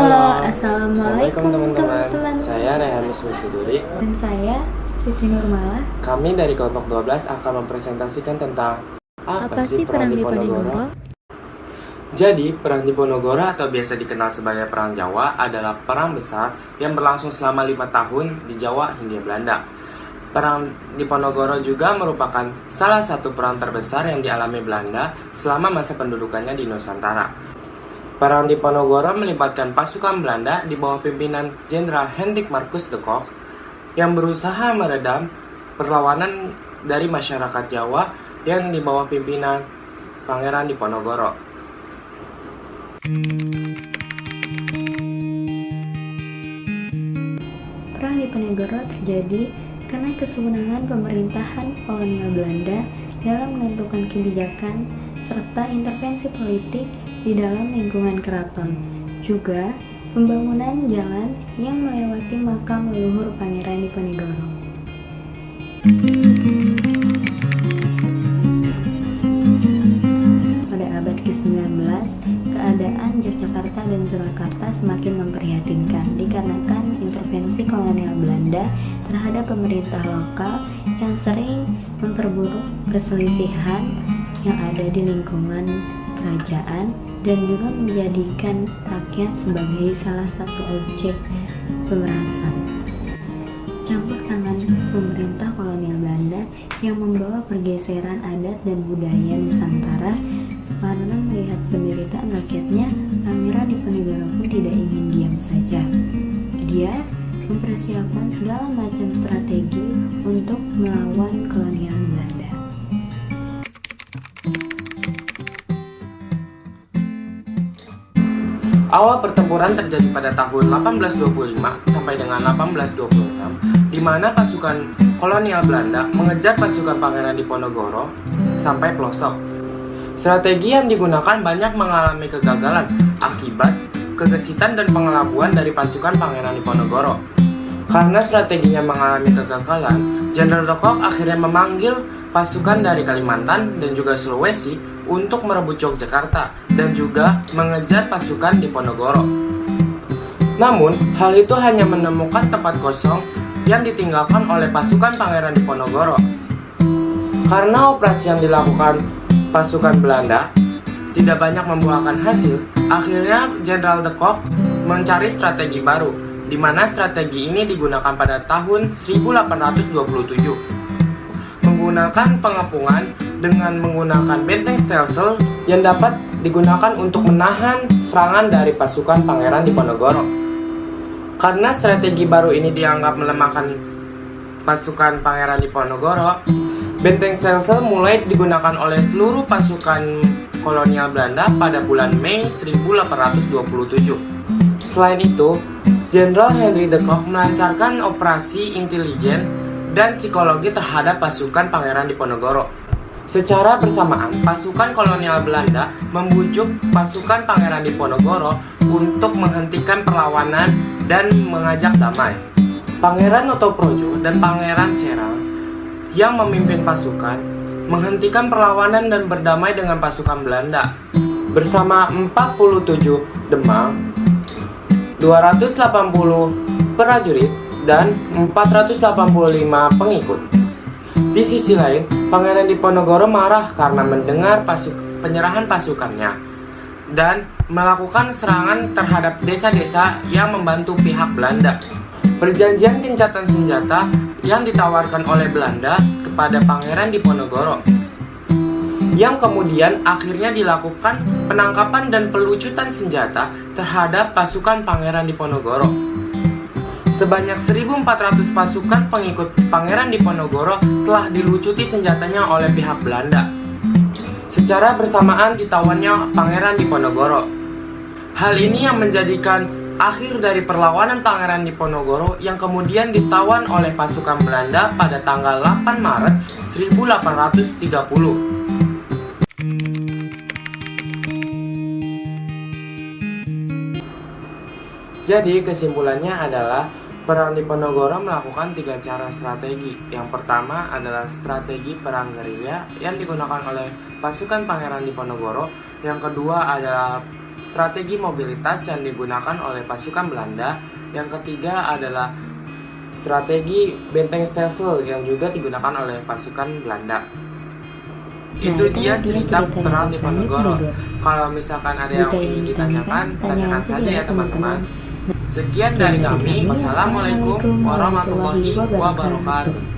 Halo, Assalamualaikum teman-teman. teman-teman. Saya Rehanis Wisuduri. Dan saya Siti Nurmala. Kami dari kelompok 12 akan mempresentasikan tentang apa sih Perang Diponegoro. Jadi, Perang Diponegoro atau biasa dikenal sebagai Perang Jawa adalah perang besar yang berlangsung selama 5 tahun di Jawa Hindia Belanda. Perang Diponegoro juga merupakan salah satu perang terbesar yang dialami Belanda selama masa pendudukannya di Nusantara. Perang Diponegoro melibatkan pasukan Belanda di bawah pimpinan Jenderal Hendrik Marcus de Kock yang berusaha meredam perlawanan dari masyarakat Jawa yang di bawah pimpinan Pangeran Diponegoro. Perang Diponegoro terjadi karena kesewenangan pemerintahan kolonial Belanda dalam menentukan kebijakan serta intervensi politik di dalam lingkungan keraton. Juga pembangunan jalan yang melewati makam leluhur Pangeran Diponegoro. Pada abad ke-19, keadaan Yogyakarta dan Surakarta semakin memprihatinkan dikarenakan intervensi kolonial Belanda terhadap pemerintah lokal yang sering memperburuk keselisihan yang ada di lingkungan kerajaan dan juga menjadikan rakyat sebagai salah satu objek pemerasan. Campur tangan pemerintah kolonial Belanda yang membawa pergeseran adat dan budaya Nusantara. Karena melihat penderitaan rakyatnya, Pangeran Diponegoro pun tidak ingin diam saja. Dia mempersiapkan segala macam strategi untuk melawan kolonial Belanda. Awal pertempuran terjadi pada tahun 1825 sampai dengan 1826, di mana pasukan kolonial Belanda mengejar pasukan Pangeran Diponegoro sampai pelosok. Strategi yang digunakan banyak mengalami kegagalan akibat kegesitan dan pengelabuan dari pasukan Pangeran Diponegoro. Karena strateginya mengalami kegagalan, Jenderal de Kock akhirnya memanggil pasukan dari Kalimantan dan juga Sulawesi untuk merebut Yogyakarta dan juga mengejar pasukan Diponegoro. Namun, hal itu hanya menemukan tempat kosong yang ditinggalkan oleh pasukan Pangeran Diponegoro. Karena operasi yang dilakukan pasukan Belanda tidak banyak membuahkan hasil, akhirnya Jenderal de Kock mencari strategi baru, di mana strategi ini digunakan pada tahun 1827. Menggunakan pengepungan dengan menggunakan benteng stelsel yang dapat digunakan untuk menahan serangan dari pasukan Pangeran Diponegoro. Karena strategi baru ini dianggap melemahkan pasukan Pangeran Diponegoro, benteng stelsel mulai digunakan oleh seluruh pasukan kolonial Belanda pada bulan Mei 1827. Selain itu, Jenderal Hendrik de Kock melancarkan operasi intelijen dan psikologi terhadap pasukan Pangeran Diponegoro. Secara bersamaan, pasukan kolonial Belanda membujuk pasukan Pangeran Diponegoro untuk menghentikan perlawanan dan mengajak damai. Pangeran Notoprojo dan Pangeran Serang yang memimpin pasukan menghentikan perlawanan dan berdamai dengan pasukan Belanda. Bersama 47 demang, 280 prajurit, dan 485 pengikut. Di sisi lain, Pangeran Diponegoro marah karena mendengar penyerahan pasukannya dan melakukan serangan terhadap desa-desa yang membantu pihak Belanda. Perjanjian gencatan senjata yang ditawarkan oleh Belanda kepada Pangeran Diponegoro, yang kemudian akhirnya dilakukan penangkapan dan pelucutan senjata terhadap pasukan Pangeran Diponegoro. Sebanyak 1.400 pasukan pengikut Pangeran Diponegoro telah dilucuti senjatanya oleh pihak Belanda. Secara bersamaan ditawannya Pangeran Diponegoro. Hal ini yang menjadikan akhir dari perlawanan Pangeran Diponegoro yang kemudian ditawan oleh pasukan Belanda pada tanggal 8 Maret 1830. Jadi kesimpulannya adalah Perang Diponegoro melakukan 3 cara strategi. Yang pertama adalah strategi perang gerilya yang digunakan oleh pasukan Pangeran Diponegoro. Yang kedua adalah strategi mobilitas yang digunakan oleh pasukan Belanda. Yang ketiga adalah strategi benteng stelsel yang juga digunakan oleh pasukan Belanda. Itu dia cerita Perang Diponegoro. Kalau misalkan ada yang ingin ditanyakan, tanyakan saja ya teman-teman. Sekian dari kami. Wassalamualaikum warahmatullahi wabarakatuh.